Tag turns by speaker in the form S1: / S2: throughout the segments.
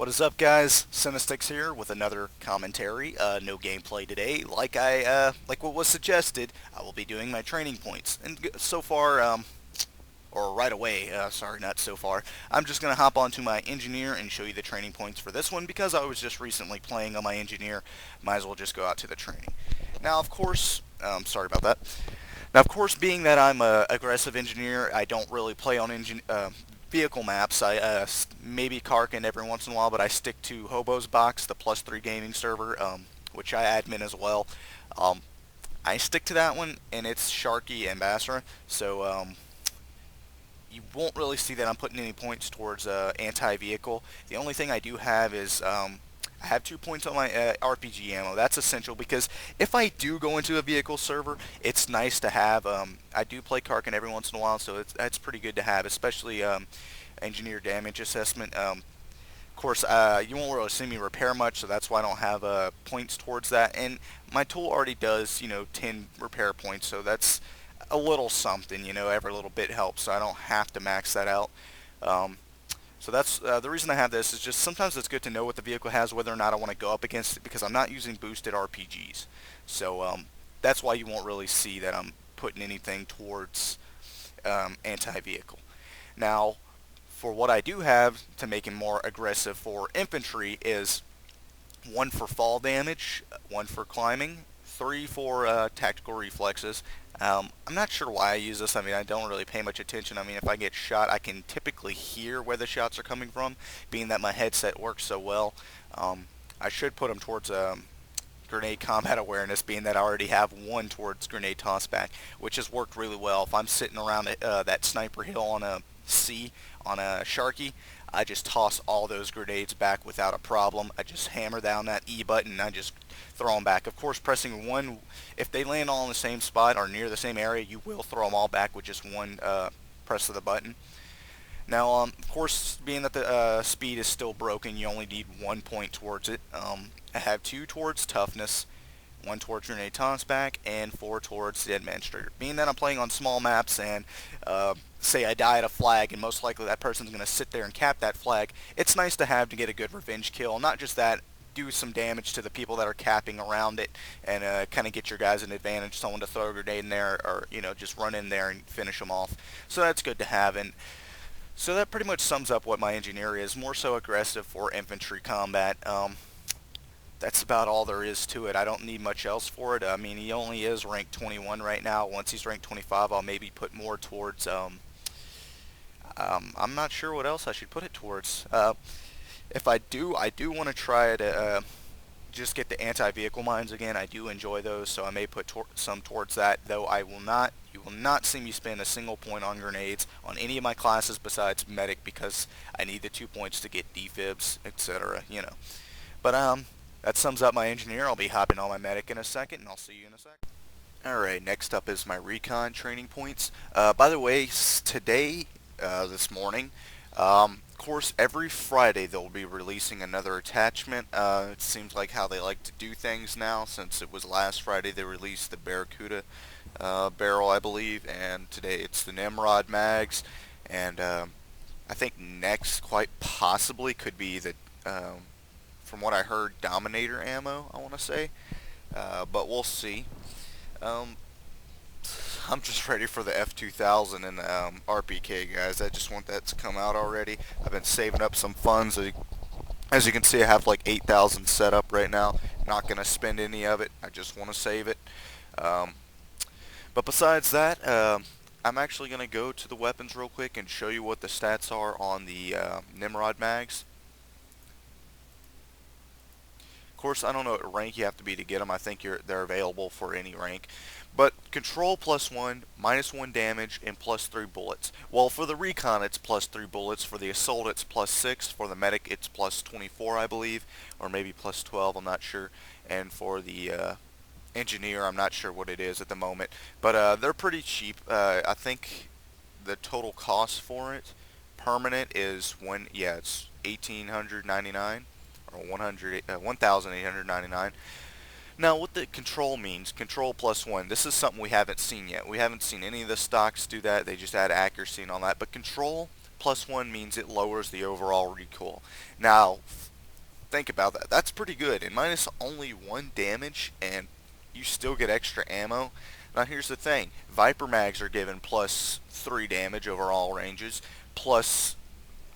S1: What is up, guys? CINNAStixx here with another commentary. No gameplay today. Like what was suggested, I will be doing my training points. And so far, or right away, sorry, not so far. I'm just gonna hop onto my engineer and show you the training points for this one because I was just recently playing on my engineer. Might as well just go out to the training. Now, of course, sorry about that. Now, of course, being that I'm a aggressive engineer, I don't really play on vehicle maps. I maybe Karkin every once in a while, but I stick to Hobo's Box, the +3 gaming server, which I admin as well. Um, I stick to that one, and it's Sharky and Basra, so you won't really see that I'm putting any points towards anti-vehicle. The only thing I do have is I have 2 points on my RPG ammo. That's essential because if I do go into a vehicle server, it's nice to have. I do play Karkin every once in a while, so that's pretty good to have, especially engineer damage assessment. Of course, you won't really see me repair much, so that's why I don't have points towards that. And my tool already does, 10 repair points, so that's a little something. Every little bit helps, so I don't have to max that out. Um, so that's the reason I have this is just sometimes it's good to know what the vehicle has, whether or not I want to go up against it, because I'm not using boosted RPGs. So that's why you won't really see that I'm putting anything towards anti-vehicle. Now, for what I do have to make him more aggressive for infantry is one for fall damage, one for climbing, three for tactical reflexes. I'm not sure why I use this. I mean, I don't really pay much attention. I mean, if I get shot, I can typically hear where the shots are coming from, being that my headset works so well. I should put them towards grenade combat awareness, being that I already have one towards grenade tossback, which has worked really well. If I'm sitting around that sniper hill on a C on a Sharky, I just toss all those grenades back without a problem. I just hammer down that E button and I just throw them back. Of course, pressing one, if they land all in the same spot or near the same area, you will throw them all back with just one press of the button. Now, of course, being that the speed is still broken, you only need 1 point towards it. I have 2 towards toughness, 1 towards grenade tossback, and 4 towards the administrator. Being that I'm playing on small maps and say I die at a flag and most likely that person's going to sit there and cap that flag, it's nice to have to get a good revenge kill. Not just that, do some damage to the people that are capping around it and kind of get your guys an advantage, someone to throw a grenade in there or, just run in there and finish them off. So that's good to have. And so that pretty much sums up what my engineer is, more so aggressive for infantry combat. That's about all there is to it. I don't need much else for it. I mean, he only is ranked 21 right now. Once he's ranked 25, I'll maybe put more towards, I'm not sure what else I should put it towards. If I do want to try to just get the anti-vehicle mines again. I do enjoy those, so I may put some towards that, though you will not see me spend a single point on grenades on any of my classes besides medic because I need the 2 points to get defibs, etc., But that sums up my engineer. I'll be hopping on my medic in a second, and I'll see you in a second. Alright, next up is my recon training points. By the way, today, this morning, of course, every Friday they'll be releasing another attachment. It seems like how they like to do things now, since it was last Friday they released the Barracuda barrel, I believe, and today it's the Nimrod mags, and I think next, quite possibly, could be the, from what I heard, Dominator ammo, I want to say, but we'll see. Um, I'm just ready for the F2000 and RPK, guys. I just want that to come out already. I've been saving up some funds. As you can see, I have like 8,000 set up right now. Not going to spend any of it. I just want to save it. But besides that, I'm actually going to go to the weapons real quick and show you what the stats are on the Nimrod mags. Of course, I don't know what rank you have to be to get them. I think they're available for any rank. But control +1, -1 damage, and +3 bullets. Well, for the recon it's +3 bullets. For the assault it's +6. For the medic it's +24, I believe, or maybe +12. I'm not sure. And for the engineer, I'm not sure what it is at the moment. But they're pretty cheap. I think the total cost for it permanent is it's 1,899 or 1,899. Now, what the control means, control +1, this is something we haven't seen yet. We haven't seen any of the stocks do that. They just add accuracy and all that. But control +1 means it lowers the overall recoil. Now, think about that. That's pretty good. And minus only 1 damage, and you still get extra ammo. Now here's the thing. Viper mags are given plus 3 damage over all ranges, plus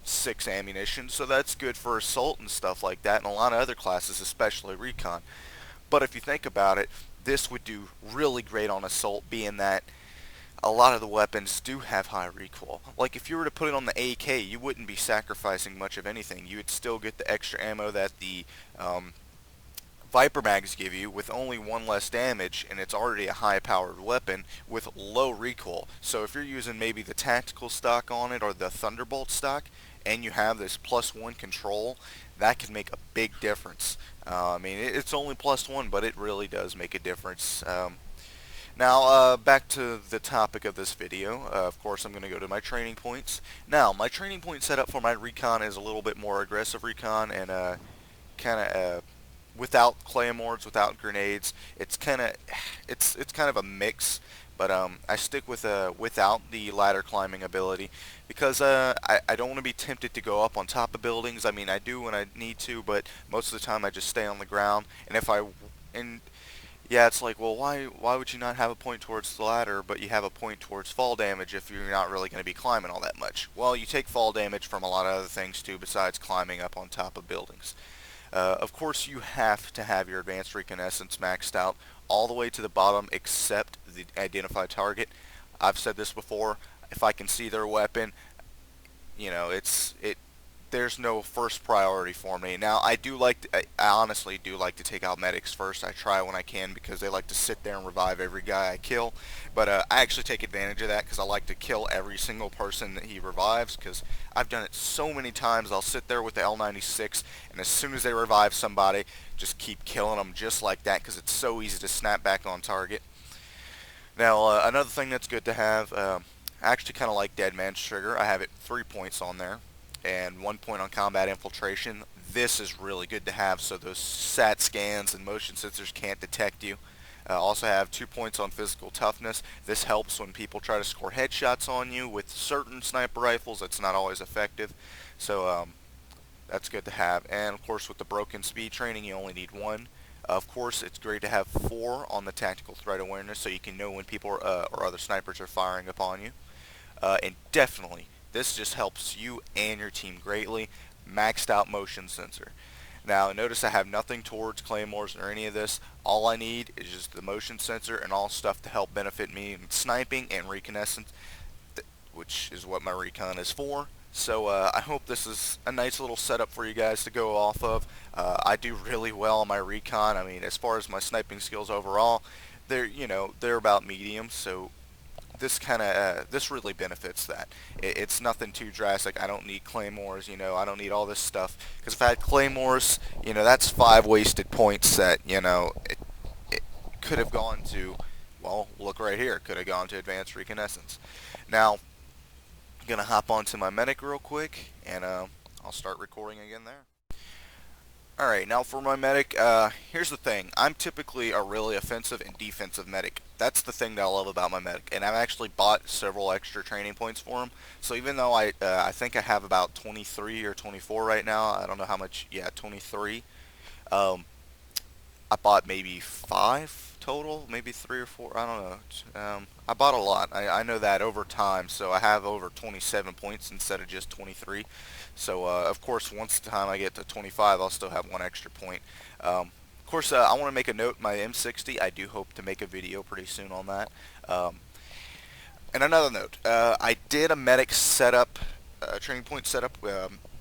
S1: 6 ammunition, so that's good for assault and stuff like that, and a lot of other classes, especially Recon. But if you think about it, this would do really great on assault, being that a lot of the weapons do have high recoil. Like if you were to put it on the AK, you wouldn't be sacrificing much of anything. You would still get the extra ammo that the Viper mags give you with only 1 less damage, and it's already a high powered weapon with low recoil. So if you're using maybe the tactical stock on it or the Thunderbolt stock, and you have this +1 control, that can make a big difference. I mean, it's only +1, but it really does make a difference. Now, back to the topic of this video. Of course, I'm going to go to my training points. Now, my training point setup for my Recon is a little bit more aggressive Recon, and kind of without claymores, without grenades. It's kind of a mix, but I stick with without the ladder climbing ability because I don't want to be tempted to go up on top of buildings. I mean, I do when I need to, but most of the time I just stay on the ground. And yeah, it's like, well, why would you not have a point towards the ladder, but you have a point towards fall damage if you're not really going to be climbing all that much? Well, you take fall damage from a lot of other things too, besides climbing up on top of buildings. Of course, you have to have your advanced reconnaissance maxed out all the way to the bottom except the identify target. I've said this before. If I can see their weapon, you know, there's no first priority for me. Now, I honestly do like to take out medics first. I try when I can because they like to sit there and revive every guy I kill. But I actually take advantage of that because I like to kill every single person that he revives because I've done it so many times. I'll sit there with the L96 and as soon as they revive somebody, just keep killing them just like that because it's so easy to snap back on target. Now, another thing that's good to have, I actually kind of like Dead Man's Trigger. I have it 3 points on there and 1 point on combat infiltration. This is really good to have so those SAT scans and motion sensors can't detect you. Also have 2 points on physical toughness. This helps when people try to score headshots on you. With certain sniper rifles, it's not always effective. So that's good to have. And of course with the broken speed training, you only need 1. Of course, it's great to have 4 on the tactical threat awareness so you can know when people or other snipers are firing upon you. And definitely, this just helps you and your team greatly. Maxed out motion sensor. Now notice I have nothing towards claymores or any of this. All I need is just the motion sensor and all stuff to help benefit me in sniping and reconnaissance, which is what my Recon is for. So I hope this is a nice little setup for you guys to go off of. I do really well on my Recon. I mean, as far as my sniping skills overall, they're about medium. So this really benefits that. It's nothing too drastic. I don't need claymores, I don't need all this stuff. Because if I had claymores, that's 5 wasted points that, it could have gone to, well, look right here, could have gone to advanced reconnaissance. Now, I'm going to hop onto my medic real quick, and I'll start recording again there. Alright, now for my medic, here's the thing. I'm typically a really offensive and defensive medic. That's the thing that I love about my medic. And I've actually bought several extra training points for him. So even though I think I have about 23 or 24 right now, I don't know how much, yeah, 23. I bought maybe 5 total, maybe 3 or 4, I don't know. I bought a lot. I know that over time, so I have over 27 points instead of just 23. So, of course, once the time I get to 25, I'll still have 1 extra point. Of course, I want to make a note, my M60, I do hope to make a video pretty soon on that. And another note, I did a medic setup, training point setup,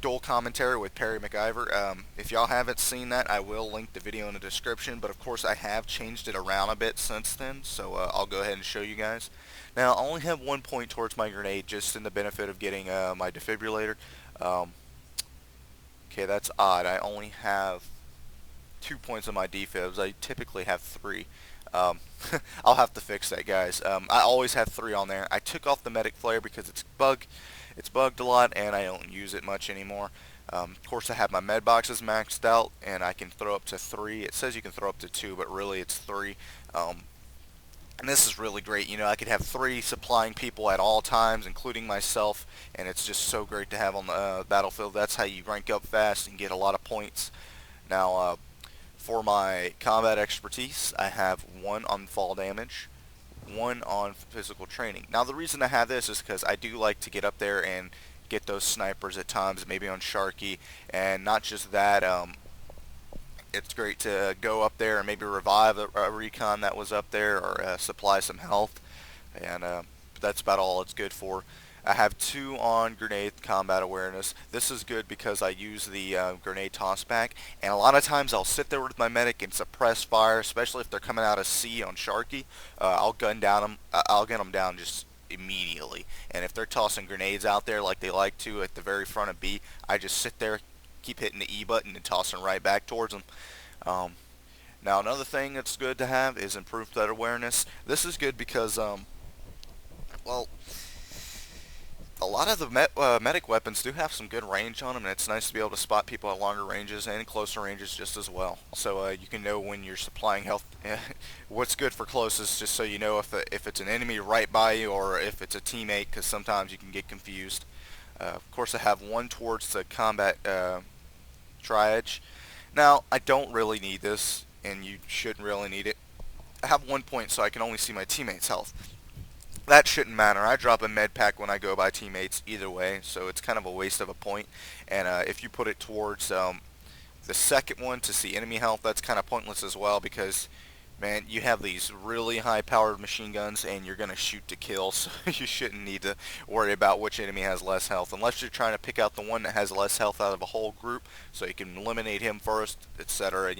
S1: dual commentary with Perry McIver. If y'all haven't seen that, I will link the video in the description, but of course I have changed it around a bit since then, so I'll go ahead and show you guys. Now, I only have 1 point towards my grenade, just in the benefit of getting my defibrillator. Okay, that's odd. I only have 2 points on my defibs. I typically have 3. I'll have to fix that, guys. I always have 3 on there. I took off the medic flare because it's bugged a lot and I don't use it much anymore. Of course, I have my med boxes maxed out and I can throw up to 3. It says you can throw up to 2, but really it's 3. And this is really great. I could have 3 supplying people at all times, including myself, and it's just so great to have on the battlefield. That's how you rank up fast and get a lot of points. Now, for my combat expertise, I have 1 on fall damage, 1 on physical training. Now, the reason I have this is because I do like to get up there and get those snipers at times, maybe on Sharky, and not just that, it's great to go up there and maybe revive a recon that was up there, or supply some health, and that's about all it's good for. I have 2 on grenade combat awareness. This is good because I use the grenade tossback, and a lot of times I'll sit there with my medic and suppress fire, especially if they're coming out of C on Sharky. I'll gun down them. I'll get them down just immediately. And if they're tossing grenades out there like they like to at the very front of B, I just sit there, keep hitting the E button and tossing right back towards them. Um, Now another thing that's good to have is improved threat awareness. This is good because well, a lot of the medic weapons do have some good range on them, and it's nice to be able to spot people at longer ranges and closer ranges just as well. So you can know when you're supplying health. What's good for close is just so you know if it's an enemy right by you or if it's a teammate, because sometimes you can get confused. Of course, I have 1 towards the combat triage. Now, I don't really need this, and you shouldn't really need it. I have 1 point so I can only see my teammates' health. That shouldn't matter. I drop a med pack when I go by teammates either way, so it's kind of a waste of a point. And if you put it towards the second one to see enemy health, that's kind of pointless as well because, man, you have these really high-powered machine guns and you're going to shoot to kill, so you shouldn't need to worry about which enemy has less health unless you're trying to pick out the one that has less health out of a whole group so you can eliminate him first, etc.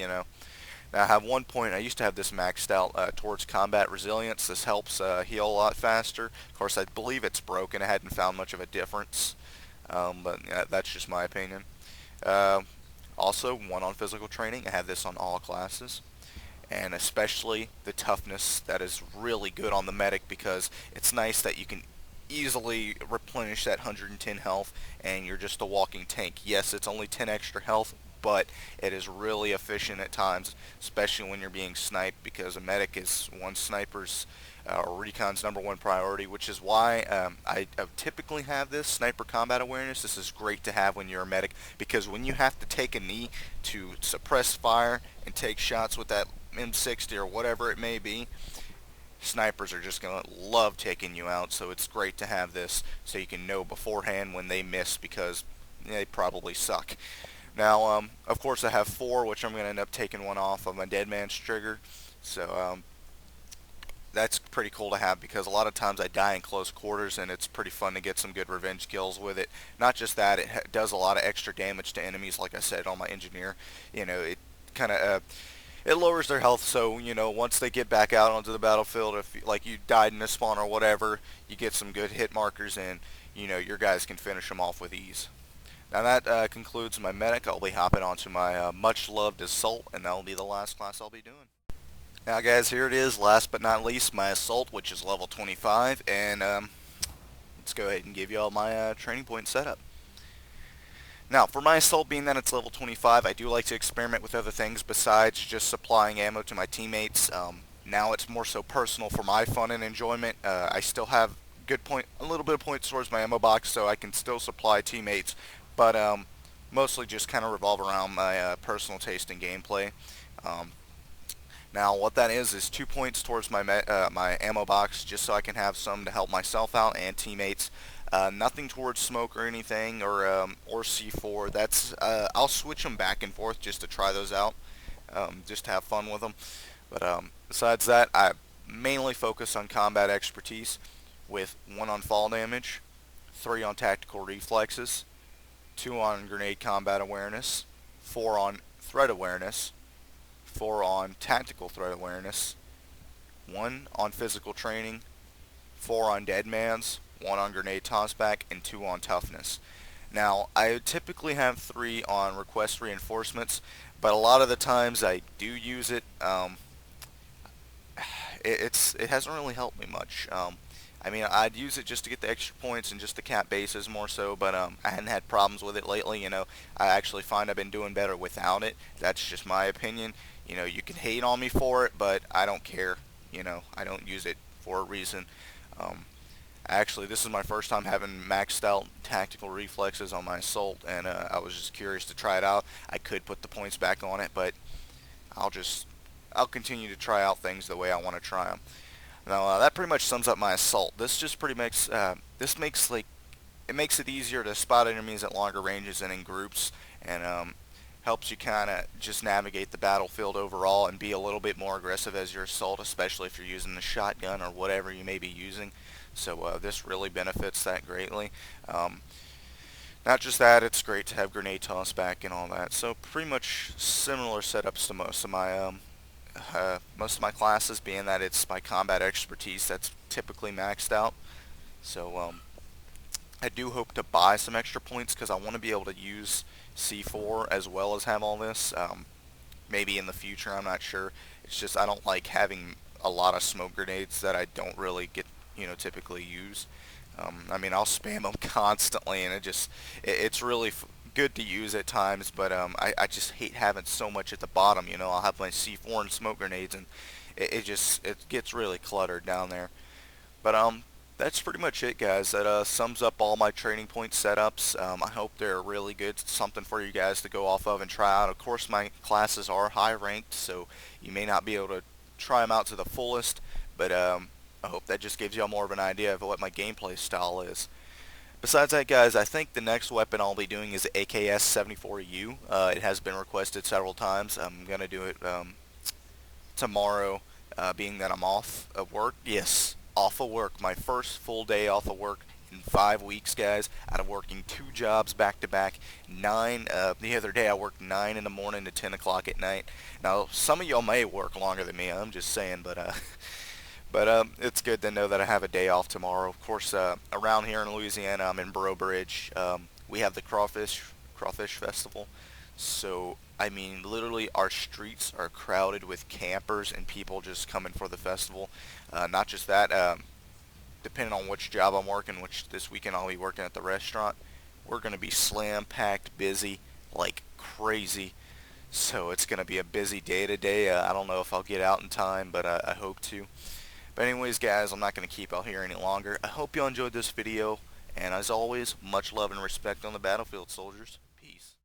S1: Now I have 1 point. I used to have this maxed out towards combat resilience. This helps heal a lot faster. Of course, I believe it's broken. I hadn't found much of a difference, but that's just my opinion. Uh, Also, 1 on physical training. I have this on all classes, and especially the toughness. That is really good on the medic because it's nice that you can easily replenish that 110 health and you're just a walking tank. Yes, it's only 10 extra health, but it is really efficient at times, especially when you're being sniped, because a medic is one sniper's or recon's #1 priority, which is why I typically have this sniper combat awareness. This is great to have when you're a medic, because when you have to take a knee to suppress fire and take shots with that M60 or whatever it may be, snipers are just going to love taking you out. So it's great to have this so you can know beforehand when they miss, because they probably suck. Now, of course, I have 4, which I'm going to end up taking 1 off of my dead man's trigger. So that's pretty cool to have, because a lot of times I die in close quarters and it's pretty fun to get some good revenge kills with it. Not just that, it does a lot of extra damage to enemies, like I said on my engineer. It kind of it lowers their health, so once they get back out onto the battlefield, if like you died in a spawn or whatever, you get some good hit markers, and your guys can finish them off with ease. Now that concludes my medic. I'll be hopping onto my much loved assault, and that'll be the last class I'll be doing. Now guys, here it is, last but not least, my assault, which is level 25, and let's go ahead and give you all my training point setup. Now, for my assault, being that it's level 25, I do like to experiment with other things besides just supplying ammo to my teammates. Now it's more so personal for my fun and enjoyment. I still have a little bit of points towards my ammo box, so I can still supply teammates, but mostly just kind of revolve around my personal taste in gameplay. Now, what that is 2 points towards my my ammo box, just so I can have some to help myself out and teammates. Nothing towards smoke or anything, or C4. That's I'll switch them back and forth just to try those out, just to have fun with them. But besides that, I mainly focus on combat expertise, with 1 on fall damage, 3 on tactical reflexes, 2 on grenade combat awareness, 4 on threat awareness, 4 on tactical threat awareness, 1 on physical training, 4 on dead man's, 1 on grenade tossback, and 2 on toughness. Now, I typically have 3 on request reinforcements, but a lot of the times I do use it. It hasn't really helped me much. I mean, I'd use it just to get the extra points and just to cap bases more so, but I hadn't had problems with it lately. I actually find I've been doing better without it. That's just my opinion. You can hate on me for it, but I don't care. I don't use it for a reason. Actually, this is my first time having maxed out tactical reflexes on my assault, and I was just curious to try it out. I could put the points back on it, but I'll just I'll continue to try out things the way I want to try them. Now that pretty much sums up my assault. This just pretty makes this makes like it makes it easier to spot enemies at longer ranges and in groups, and helps you kind of just navigate the battlefield overall and be a little bit more aggressive as your assault, especially if you're using the shotgun or whatever you may be using. So this really benefits that greatly. Um, Not just that, it's great to have grenade toss back and all that. So pretty much similar setups to most of my classes, being that it's my combat expertise that's typically maxed out. So I do hope to buy some extra points because I want to be able to use C4 as well as have all this. Maybe in the future, I'm not sure. It's just I don't like having a lot of smoke grenades that I don't really get, typically use. I mean, I'll spam them constantly, and it's really good to use at times, but I just hate having so much at the bottom. I'll have my C4 and smoke grenades, and it gets really cluttered down there. But that's pretty much it, guys. That sums up all my training point setups. I hope they're really good, something for you guys to go off of and try out. Of course, my classes are high ranked, so you may not be able to try them out to the fullest, but I hope that just gives y'all more of an idea of what my gameplay style is. Besides that, guys, I think the next weapon I'll be doing is AKS 74U. It has been requested several times. I'm going to do it tomorrow, being that I'm off of work. Yes, off of work. My first full day off of work in 5 weeks, guys, out of working 2 jobs back to back. The other day I worked 9 in the morning to 10 o'clock at night. Now, some of y'all may work longer than me, I'm just saying, but it's good to know that I have a day off tomorrow. Of course, around here in Louisiana, I'm in Breaux Bridge. We have the Crawfish Festival. So, I mean, literally our streets are crowded with campers and people just coming for the festival. Not just that, depending on which job I'm working, which this weekend I'll be working at the restaurant, we're going to be slam-packed busy like crazy. So it's going to be a busy day today. I don't know if I'll get out in time, but I hope to. But anyways, guys, I'm not going to keep out here any longer. I hope you enjoyed this video, and as always, much love and respect on the battlefield, soldiers.